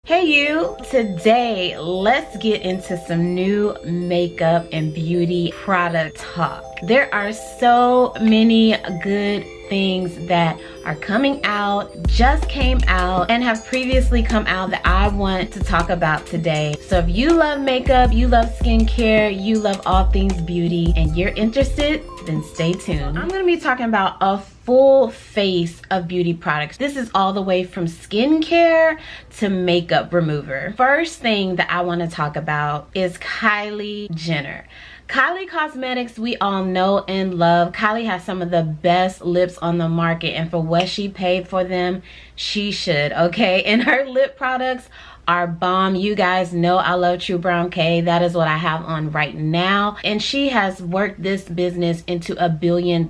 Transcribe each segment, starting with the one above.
Hey you! Today, let's get into some new makeup and beauty product talk. There are so many good things that are coming out, just came out, and have previously come out that I want to talk about today. So if you love makeup, you love skincare, you love all things beauty, and you're interested, then stay tuned. I'm gonna be talking about a full face of beauty products. This is all the way from skincare to makeup remover. First thing that I want to talk about is Kylie Jenner. Kylie Cosmetics, we all know and love. Kylie has some of the best lips on the market, and for what she paid for them, she should, okay? And her lip products are bomb. You guys know I love True Brown K. That is what I have on right now. And she has worked this business into $1 billion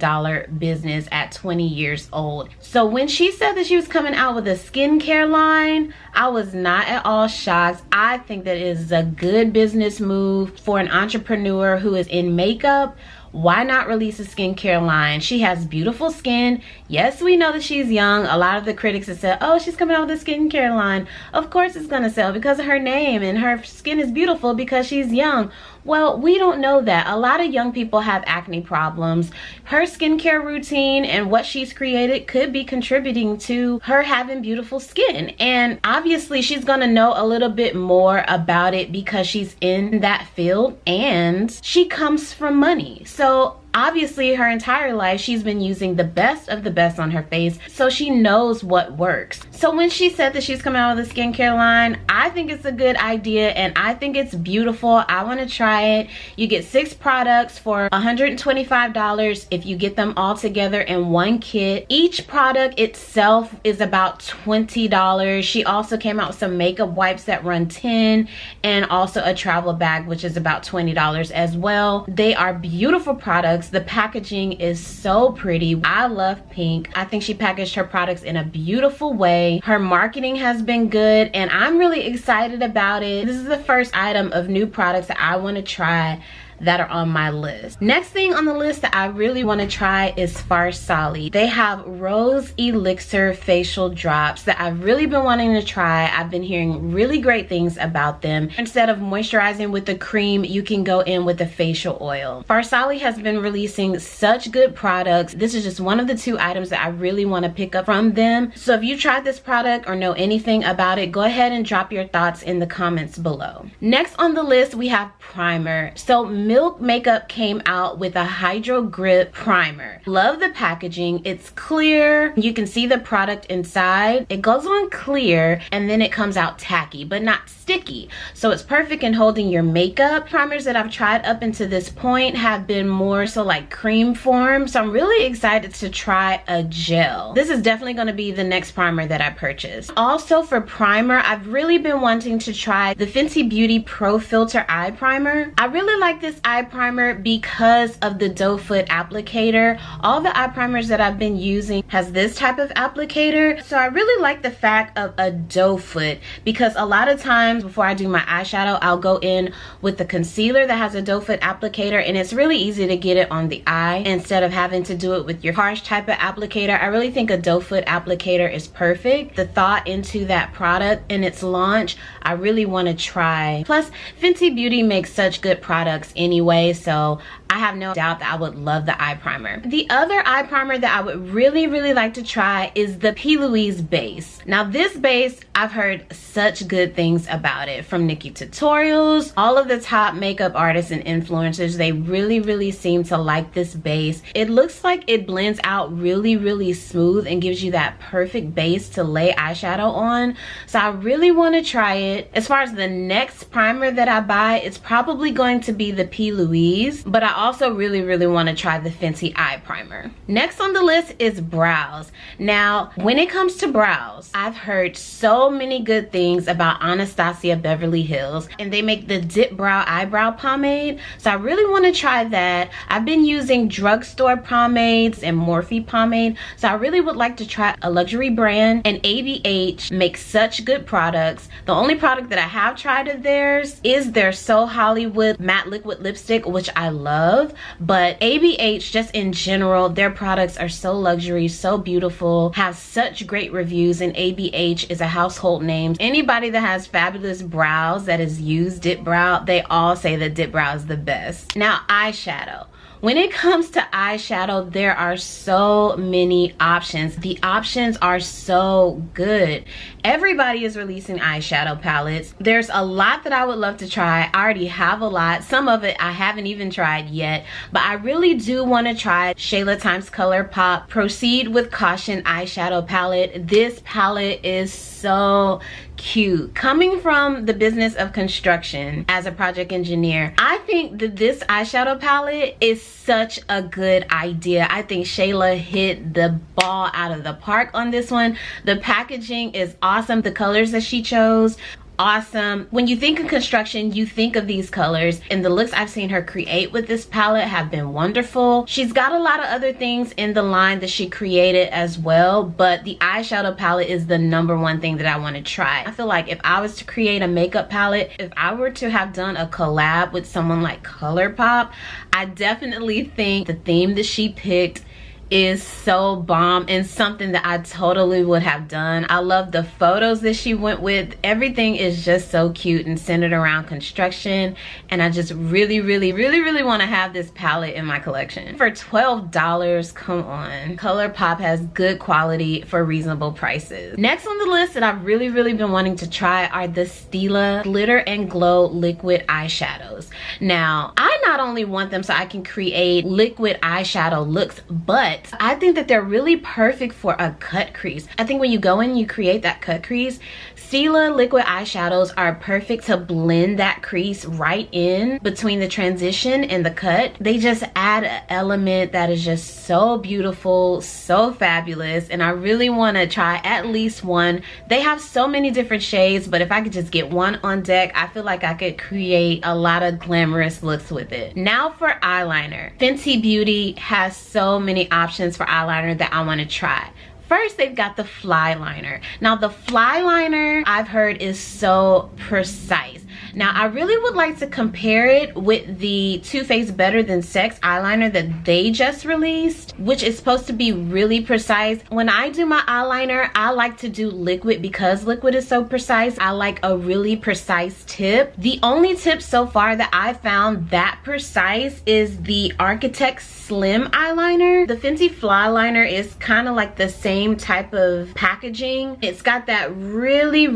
business at 20 years old. So when she said that she was coming out with a skincare line, I was not at all shocked. I think that it is a good business move for an entrepreneur who is in makeup. Why not release a skincare line? She has beautiful skin. Yes, we know that she's young. A lot of the critics have said, oh, she's coming out with a skincare line. Of course it's gonna sell because of her name, and her skin is beautiful because she's young. Well, we don't know that. A lot of young people have acne problems. Her skincare routine and what she's created could be contributing to her having beautiful skin. And obviously she's gonna know a little bit more about it because she's in that field and she comes from money. So obviously her entire life she's been using the best of the best on her face, so she knows what works. So when she said that she's coming out with a skincare line, I think it's a good idea and I think it's beautiful. I want to try it. You get 6 products for $125 if you get them all together in one kit. Each product itself is about $20. She also came out with some makeup wipes that run $10 and also a travel bag which is about $20 as well. They are beautiful products. The packaging is so pretty. I love pink. I think she packaged her products in a beautiful way. Her marketing has been good and I'm really excited about it. This is the first item of new products that I want to try that are on my list. Next thing on the list that I really want to try is Farsali. They have Rose Elixer facial drops that I've really been wanting to try. I've been hearing really great things about them. Instead of moisturizing with the cream, you can go in with the facial oil. Farsali has been releasing such good products. This is just one of the 2 items that I really want to pick up from them. So if you tried this product or know anything about it, go ahead and drop your thoughts in the comments below. Next on the list, we have primer. So Milk Makeup came out with a Hydrogrip primer. Love the packaging. It's clear. You can see the product inside. It goes on clear and then it comes out tacky but not sticky. So it's perfect in holding your makeup. Primers that I've tried up until this point have been more so like cream form. So I'm really excited to try a gel. This is definitely going to be the next primer that I purchase. Also for primer, I've really been wanting to try the Fenty Beauty Pro Filter Eye Primer. I really like this eye primer because of the doe foot applicator. All the eye primers that I've been using has this type of applicator, so I really like the fact of a doe foot because a lot of times before I do my eyeshadow I'll go in with the concealer that has a doe foot applicator and it's really easy to get it on the eye instead of having to do it with your harsh type of applicator. I really think a doe foot applicator is perfect. The thought into that product and its launch I really want to try. Plus Fenty Beauty makes such good products anyway, so I have no doubt that I would love the eye primer. The other eye primer that I would really like to try is the Louise Base. Now this base, I've heard such good things about it from Nikki Tutorials. All of the top makeup artists and influencers, they really seem to like this base. It looks like it blends out really smooth and gives you that perfect base to lay eyeshadow on. So I really want to try it. As far as the next primer that I buy, it's probably going to be the P. Louise, but I also really want to try the Fenty eye primer. Next on the list is brows. Now when it comes to brows, I've heard so many good things about Anastasia Beverly Hills, and they make the Dipbrow eyebrow pomade, so I really want to try that. I've been using Drugstore pomades and Morphe pomade, so I really would like to try a luxury brand, and ABH makes such good products. The only product that I have tried of theirs is their So Hollywood matte liquid lipstick, which I love, but ABH just in general, their products are so luxury, so beautiful, have such great reviews, and ABH is a household name. Anybody that has fabulous brows that has used Dipbrow, they all say that Dipbrow is the best. Now, eyeshadow. When it comes to eyeshadow, there are so many options. The options are so good. Everybody is releasing eyeshadow palettes. There's a lot that I would love to try. I already have a lot. Some of it I haven't even tried yet, but I really do want to try Shayla x Colourpop Proceed With Caution eyeshadow palette. This palette is so cute. Coming from the business of construction as a project engineer, I think that this eyeshadow palette is such a good idea. I think Shayla hit the ball out of the park on this one. The packaging is awesome. The colors that she chose, awesome. When you think of construction, you think of these colors, and the looks I've seen her create with this palette have been wonderful. She's got a lot of other things in the line that she created as well, but the eyeshadow palette is the #1 thing that I want to try. I feel like if I was to create a makeup palette, if I were to have done a collab with someone like Colourpop, I definitely think the theme that she picked is so bomb and something that I totally would have done. I love the photos that she went with. Everything is just so cute and centered around construction, and I just really want to have this palette in my collection. For $12, come on. Colourpop has good quality for reasonable prices. Next on the list that I've really been wanting to try are the Stila Glitter and Glow liquid eyeshadows. Now, I not only want them so I can create liquid eyeshadow looks, but I think that they're really perfect for a cut crease. I think when you go in and you create that cut crease, Stila liquid eyeshadows are perfect to blend that crease right in between the transition and the cut. They just add an element that is just so beautiful, so fabulous, and I really want to try at least one. They have so many different shades, but if I could just get one on deck, I feel like I could create a lot of glamorous looks with it. Now for eyeliner. Fenty Beauty has so many options for eyeliner that I want to try. First, they've got the Flyliner. Now, the Flyliner I've heard is so precise. Now, I really would like to compare it with the Too Faced Better Than Sex eyeliner that they just released, which is supposed to be really precise. When I do my eyeliner, I like to do liquid because liquid is so precise. I like a really precise tip. The only tip so far that I found that precise is the Architect Slim eyeliner. The Fenty Flyliner is kind of like the same type of packaging. It's got that really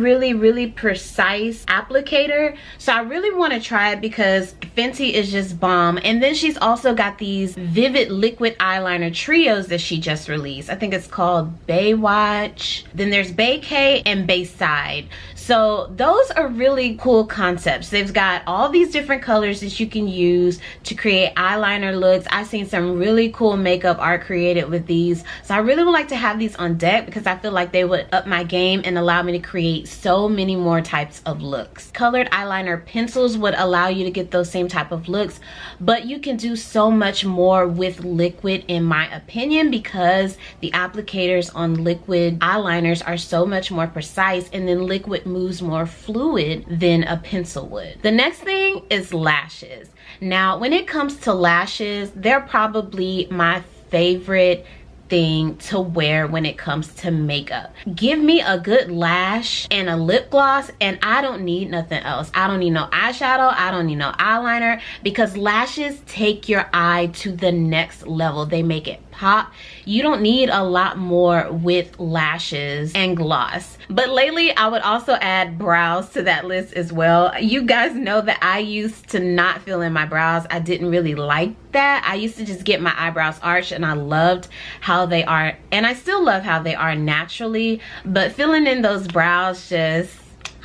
precise applicator. So I really want to try it because Fenty is just bomb. And then she's also got these vivid liquid eyeliner trios that she just released. I think it's called Baewatch. Then there's Baecae and Baeside. So those are really cool concepts. They've got all these different colors that you can use to create eyeliner looks. I've seen some really cool makeup art created with these. So I really would like to have these on deck because I feel like they would up my game and allow me to create so many more types of looks. Colored eyeliner pencils would allow you to get those same type of looks, but you can do so much more with liquid in my opinion because the applicators on liquid eyeliners are so much more precise, and then liquid moves more fluid than a pencil would. The next thing is lashes. Now, when it comes to lashes, they're probably my favorite thing to wear when it comes to makeup. Give me a good lash and a lip gloss and I don't need nothing else. I don't need no eyeshadow, I don't need no eyeliner, because lashes take your eye to the next level. They make it pop. You don't need a lot more with lashes and gloss. But lately I would also add brows to that list as well. You guys know that I used to not fill in my brows. I didn't really like that. I used to just get my eyebrows arched and I loved how they are, and I still love how they are naturally, but filling in those brows just,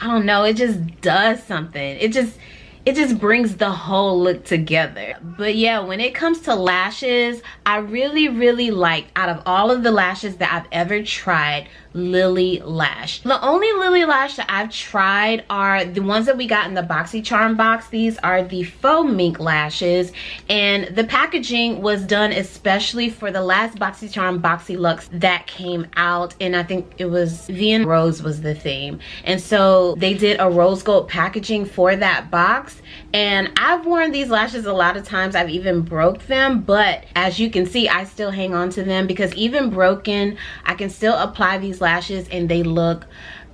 I don't know, it just does something. It just brings the whole look together. But yeah, when it comes to lashes, I really like, out of all of the lashes that I've ever tried, Lilly Lash. The only Lilly Lash that I've tried are the ones that we got in the BoxyCharm box. These are the faux mink lashes, and the packaging was done especially for the last BoxyCharm Boxy Luxe that came out, and I think it was Vienna Rose was the theme. And so they did a rose gold packaging for that box, and I've worn these lashes a lot of times. I've even broke them, but as you can see, I still hang on to them because even broken, I can still apply these lashes and they look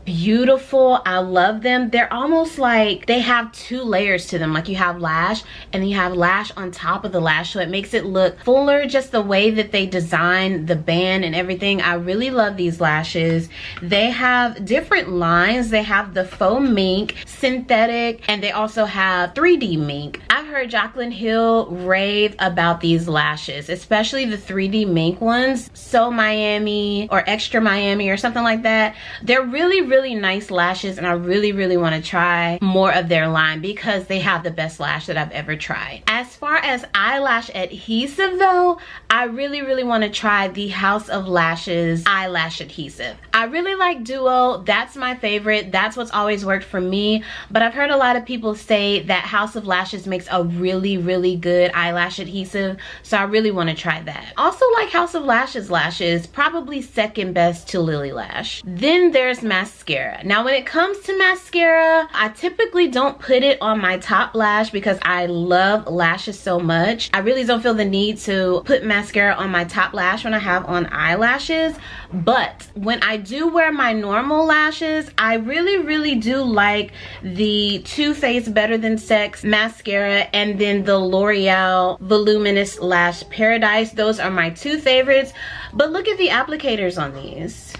beautiful. I love them. They're almost like they have two layers to them. Like you have lash and you have lash on top of the lash, so it makes it look fuller, just the way that they design the band and everything. I really love these lashes. They have different lines. They have the faux mink, synthetic, and they also have 3D mink. I've heard Jaclyn Hill rave about these lashes, especially the 3D mink ones. So Miami or Extra Miami or something like that. They're really nice lashes, and I really want to try more of their line because they have the best lash that I've ever tried. As far as eyelash adhesive though, I really want to try the House of Lashes eyelash adhesive. I really like Duo. That's my favorite. That's what's always worked for me, but I've heard a lot of people say that House of Lashes makes a really good eyelash adhesive, so I really want to try that. Also like House of Lashes lashes, probably second best to Lilly Lash. Then there's mascara. Now when it comes to mascara, I typically don't put it on my top lash because I love lashes so much. I really don't feel the need to put mascara on my top lash when I have on eyelashes, but when I do wear my normal lashes, I really do like the Too Faced Better Than Sex mascara and then the L'Oreal Voluminous Lash Paradise. Those are my two favorites, but look at the applicators on these.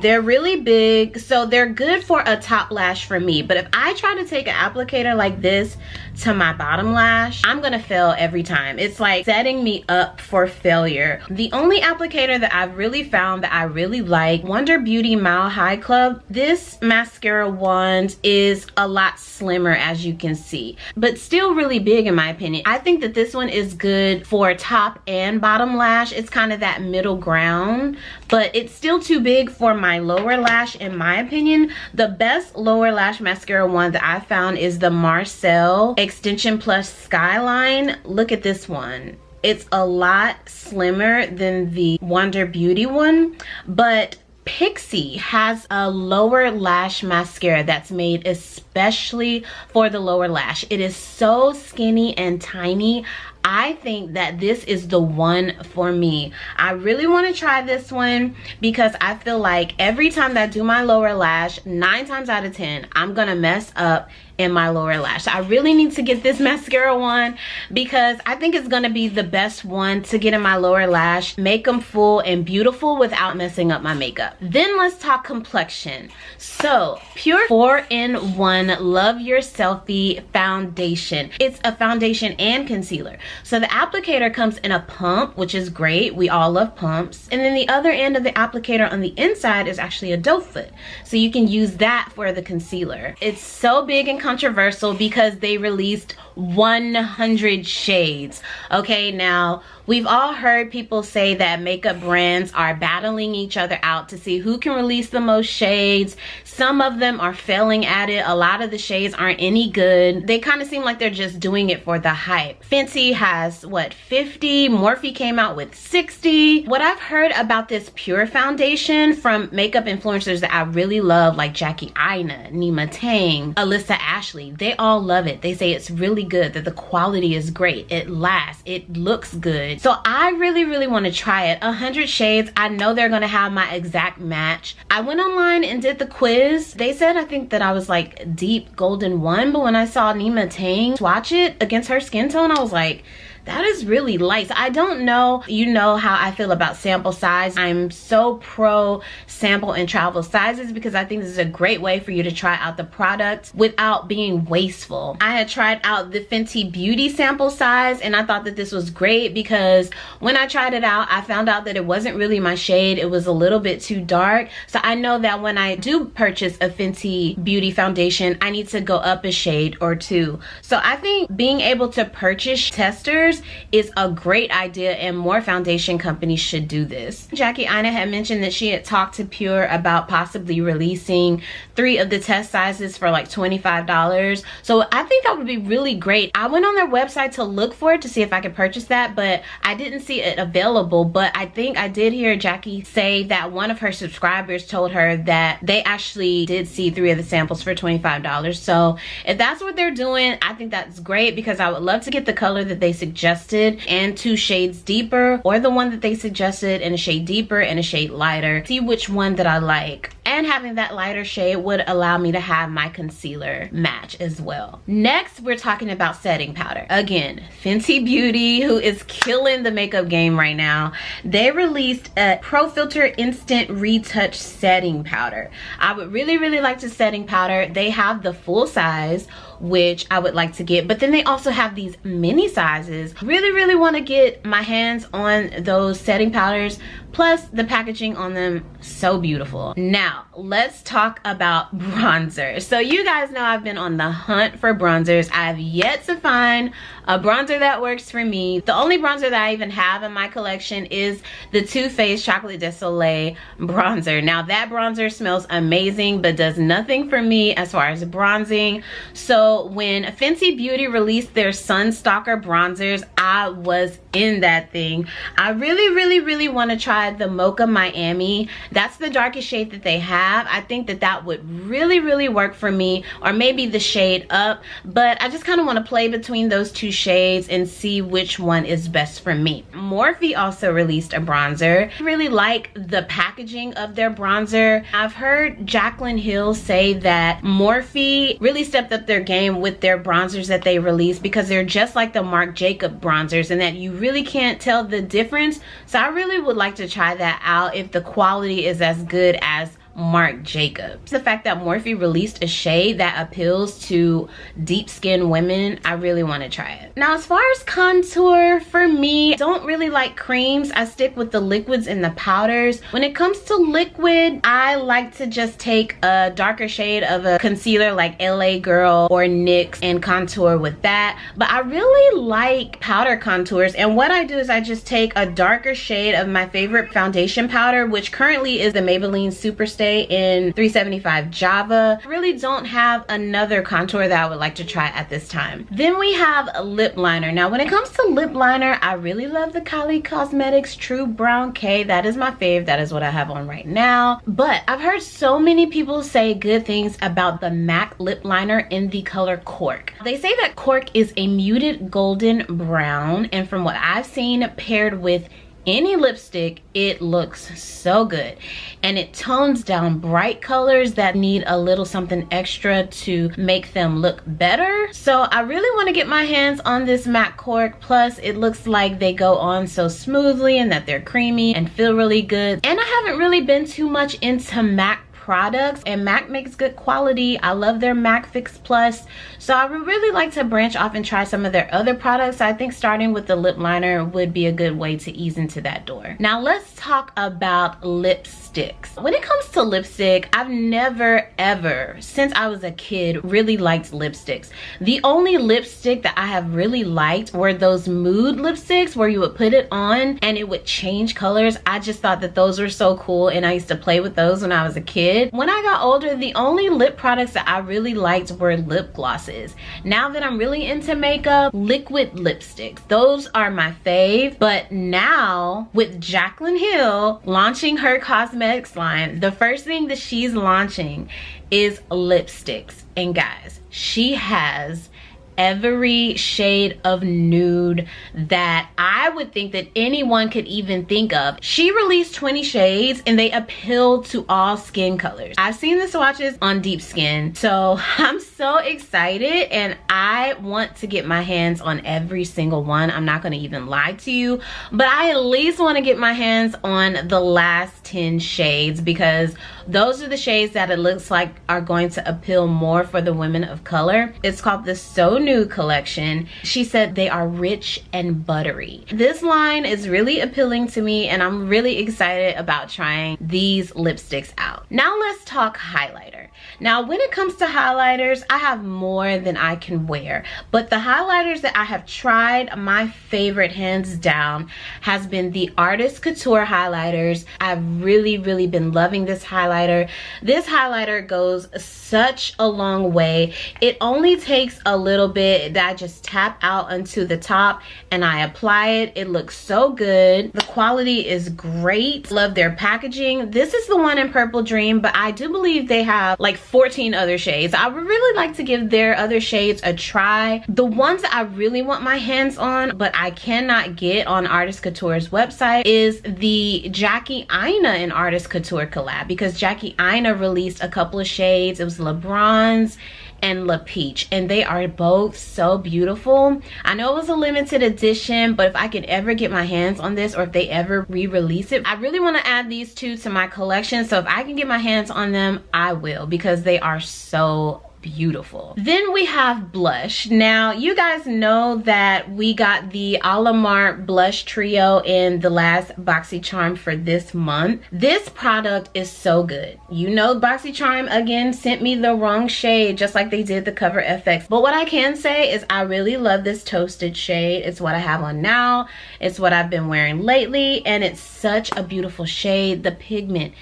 They're really big, so they're good for a top lash for me, but if I try to take an applicator like this to my bottom lash, I'm gonna fail every time. It's like setting me up for failure. The only applicator that I've really found that I really like, Wonder Beauty Mile High Club. This mascara wand is a lot slimmer, as you can see, but still really big in my opinion. I think that this one is good for top and bottom lash. It's kind of that middle ground, but it's still too big for my lower lash in my opinion. The best lower lash mascara one that I found is the Marcel Extension Plus Skyline. Look at this one. It's a lot slimmer than the Wonder Beauty one, but Pixie has a lower lash mascara that's made especially for the lower lash. It is so skinny and tiny. I think that this is the one for me. I really want to try this one because I feel like every time that I do my lower lash, 9 times out of 10, I'm gonna mess up in my lower lash. So I really need to get this mascara one because I think it's gonna be the best one to get in my lower lash, make them full and beautiful without messing up my makeup. Then let's talk complexion. So Pure 4-in-1 Love Your Selfie foundation. It's a foundation and concealer. So the applicator comes in a pump, which is great. We all love pumps. And then the other end of the applicator on the inside is actually a doe foot. So you can use that for the concealer. It's so big and controversial because they released 100 shades. Okay, now we've all heard people say that makeup brands are battling each other out to see who can release the most shades. Some of them are failing at it. A lot of the shades aren't any good. They kind of seem like they're just doing it for the hype. Fenty has what, 50? Morphe came out with 60. What I've heard about this Pure foundation from makeup influencers that I really love, like Jackie Aina, Nima Tang, Alyssa Ashley, they all love it. They say it's really good, that the quality is great, it lasts, it looks good. So I really want to try it. 100 shades, I know they're gonna have my exact match. I went online and did the quiz. They said I think that I was like deep golden 1, but when I saw Nima Tang swatch it against her skin tone, I was like, that is really light. So I don't know, you know how I feel about sample size. I'm so pro sample and travel sizes because I think this is a great way for you to try out the product without being wasteful. I had tried out the Fenty Beauty sample size and I thought that this was great because when I tried it out, I found out that it wasn't really my shade. It was a little bit too dark. So I know that when I do purchase a Fenty Beauty foundation, I need to go up a shade or two. So I think being able to purchase testers bronzers is a great idea, and more foundation companies should do this. Jackie Aina had mentioned that she had talked to Pure about possibly releasing 3 of the test sizes for like $25. So I think that would be really great. I went on their website to look for it to see if I could purchase that, but I didn't see it available. But I think I did hear Jackie say that one of her subscribers told her that they actually did see 3 of the samples for $25. So if that's what they're doing, I think that's great, because I would love to get the color that they suggested and 2 shades deeper, or the one that they suggested and a shade deeper and a shade lighter. See which one that I like. And having that lighter shade would allow me to have my concealer match as well. Next, we're talking about setting powder. Again, Fenty Beauty, who is killing the makeup game right now, they released a Pro Filter Instant Retouch Setting Powder. I would really, really like to setting powder. They have the full size, which I would like to get, but then they also have these mini sizes. Really, really want to get my hands on those setting powders. Plus, the packaging on them, so beautiful. Now, let's talk about bronzer. So you guys know I've been on the hunt for bronzers. I've yet to find a bronzer that works for me. The only bronzer that I even have in my collection is the Too Faced Chocolate de Soleil bronzer. Now, that bronzer smells amazing, but does nothing for me as far as bronzing. So when Fenty Beauty released their Sunstalker bronzers, I was in that thing. I really, really, really want to try the Mocha Miami. That's the darkest shade that they have. I think that that would really, really work for me, or maybe the shade up, but I just kind of want to play between those 2 shades and see which one is best for me. Morphe also released a bronzer. I really like the packaging of their bronzer. I've heard Jaclyn Hill say that Morphe really stepped up their game with their bronzers that they released, because they're just like the Marc Jacob bronzers, and that you really can't tell the difference. So I really would like to try that out if the quality is as good as Marc Jacobs. The fact that Morphe released a shade that appeals to deep skinned women, I really want to try it. Now, as far as contour, for me, I don't really like creams. I stick with the liquids and the powders. When it comes to liquid, I like to just take a darker shade of a concealer like LA Girl or NYX and contour with that. But I really like powder contours, and what I do is I just take a darker shade of my favorite foundation powder, which currently is the Maybelline Superstay in 375 Java. I really don't have another contour that I would like to try at this time. Then we have a lip liner. Now, when it comes to lip liner, I really love the Kylie Cosmetics True Brown K. That is my fave. That is what I have on right now. But I've heard so many people say good things about the MAC lip liner in the color Cork. They say that Cork is a muted golden brown, and from what I've seen, paired with any lipstick, it looks so good, and it tones down bright colors that need a little something extra to make them look better. So I really want to get my hands on this MAC Cork. Plus, it looks like they go on so smoothly and that they're creamy and feel really good. And I haven't really been too much into MAC products, and MAC makes good quality. I love their MAC Fix Plus, so I would really like to branch off and try some of their other products. I think starting with the lip liner would be a good way to ease into that door. Now let's talk about lipsticks. When it comes to lipstick, I've never ever, since I was a kid, really liked lipsticks. The only lipstick that I have really liked were those mood lipsticks where you would put it on and it would change colors. I just thought that those were so cool, and I used to play with those when I was a kid. When I got older, the only lip products that I really liked were lip glosses. Now that I'm really into makeup, liquid lipsticks, those are my fave. But now with Jaclyn Hill launching her cosmetics line, the first thing that she's launching is lipsticks. And guys, she has every shade of nude that I would think that anyone could even think of. She released 20 shades and they appeal to all skin colors. I've seen the swatches on deep skin, so I'm so excited and I want to get my hands on every single one. I'm not gonna even lie to you, but I at least want to get my hands on the last 10 shades, because those are the shades that it looks like are going to appeal more for the women of color. It's called the So Nude collection. She said they are rich and buttery. This line is really appealing to me, and I'm really excited about trying these lipsticks out. Now let's talk highlighter. Now when it comes to highlighters, I have more than I can wear. But the highlighters that I have tried, my favorite hands down has been the Artist Couture highlighters. I've really been loving this highlighter. This highlighter goes such a long way. It only takes a little bit that I just tap out onto the top and I apply it. It looks so good. The quality is great. Love their packaging. This is the one in Purple Dream, but I do believe they have like 14 other shades. I would really like to give their other shades a try. The ones that I really want my hands on, but I cannot get on Artist Couture's website, is the Jackie Aina and Artist Couture collab, because Jackie Aina released a couple of shades. It was Le Bronze and La Peach, and they are both so beautiful. I know it was a limited edition, but if I could ever get my hands on this, or if they ever re-release it, I really want to add these two to my collection. So if I can get my hands on them, I will, because they are so beautiful. Then we have blush. Now you guys know that we got the Alamar blush trio in the last BoxyCharm for this month. This product is so good. You know, BoxyCharm again sent me the wrong shade, just like they did the Cover FX. But what I can say is I really love this toasted shade. It's what I have on now. It's what I've been wearing lately, and it's such a beautiful shade. The pigment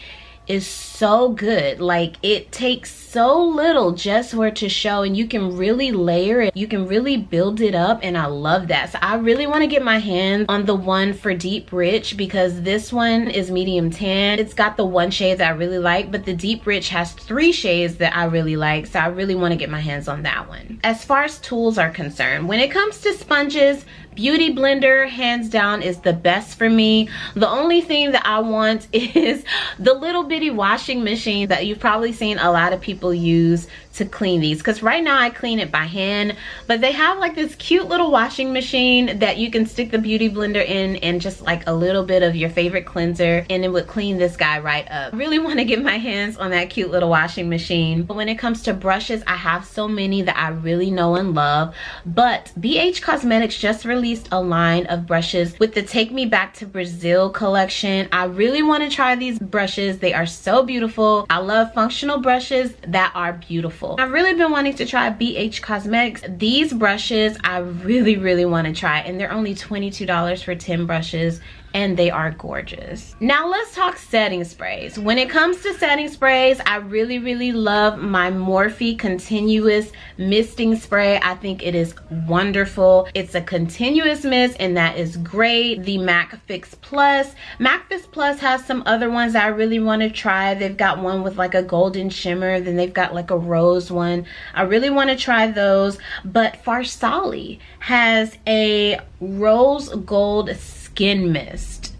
is so good. Like, it takes so little just for it to show, and you can really layer it, you can really build it up, and I love that. So I really want to get my hands on the one for Deep Rich, because this one is medium tan. It's got the one shade that I really like, but the Deep Rich has 3 shades that I really like, so I really want to get my hands on that one. As far as tools are concerned, when it comes to sponges, Beauty Blender hands down is the best for me. The only thing that I want is the little bitty washing machine that you've probably seen a lot of people use to clean these, because right now I clean it by hand, but they have like this cute little washing machine that you can stick the Beauty Blender in and just like a little bit of your favorite cleanser, and it would clean this guy right up. I really want to get my hands on that cute little washing machine. But when it comes to brushes, I have so many that I really know and love, but BH Cosmetics just released a line of brushes with the Take Me Back to Brazil collection. I really want to try these brushes. They are so beautiful. I love functional brushes that are beautiful. I've really been wanting to try BH Cosmetics. These brushes I really want to try, and they're only $22 for 10 brushes, and they are gorgeous. Now let's talk setting sprays. When it comes to setting sprays, I really love my Morphe Continuous Misting Spray. I think it is wonderful. It's a continuous mist, and that is great. The MAC Fix Plus. MAC Fix Plus has some other ones that I really want to try. They've got one with like a golden shimmer, then they've got like a rose one. I really want to try those. But Farsali has a rose gold skin mist.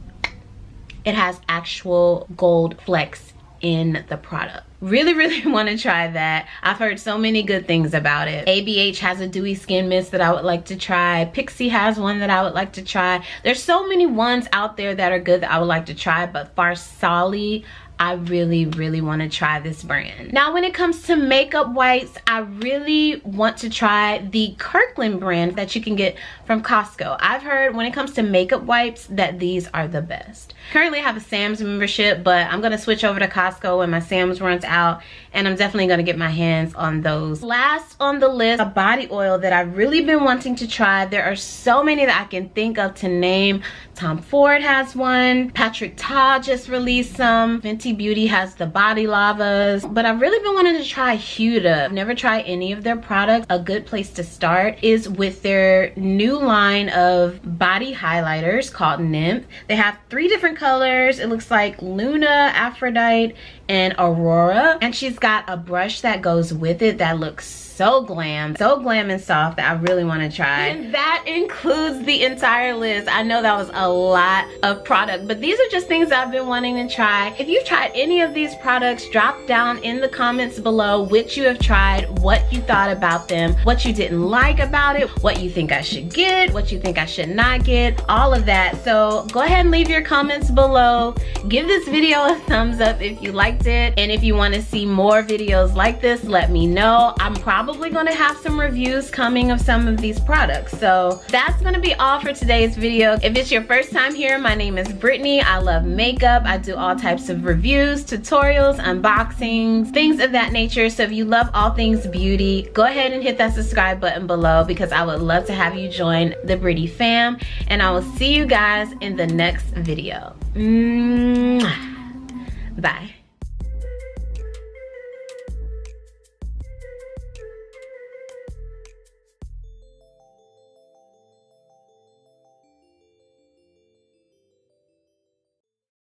It has actual gold flecks in the product. Really want to try that. I've heard so many good things about it. ABH has a dewy skin mist that I would like to try. Pixie has one that I would like to try. There's so many ones out there that are good that I would like to try, but Farsali, I really want to try this brand. Now when it comes to makeup wipes, I really want to try the Kirkland brand that you can get from Costco. I've heard when it comes to makeup wipes that these are the best. Currently I have a Sam's membership, but I'm gonna switch over to Costco when my Sam's runs out, and I'm definitely gonna get my hands on those. Last on the list, a body oil that I've really been wanting to try. There are so many that I can think of to name. Tom Ford has one. Patrick Ta just released some. Fenty Beauty has the body lavas. But I've really been wanting to try Huda. I've never tried any of their products. A good place to start is with their new line of body highlighters called Nymph. They have 3 different colors. It looks like Luna, Aphrodite, and Aurora. And she's got a brush that goes with it that looks so glam and soft that I really want to try. And that includes the entire list. I know that was a lot of product, but these are just things I've been wanting to try. If you've tried any of these products, drop down in the comments below which you have tried, what you thought about them, what you didn't like about it, what you think I should get, what you think I should not get, all of that. So go ahead and leave your comments below. Give this video a thumbs up if you liked it, and if you want to see more videos like this, let me know. I'm probably going to have some reviews coming of some of these products. So that's going to be all for today's video. If it's your first time here, my name is Brittany. I love makeup. I do all types of reviews reviews, tutorials, unboxings, things of that nature. So if you love all things beauty, go ahead and hit that subscribe button below because I would love to have you join the Brittany fam. And I will see you guys in the next video. Bye.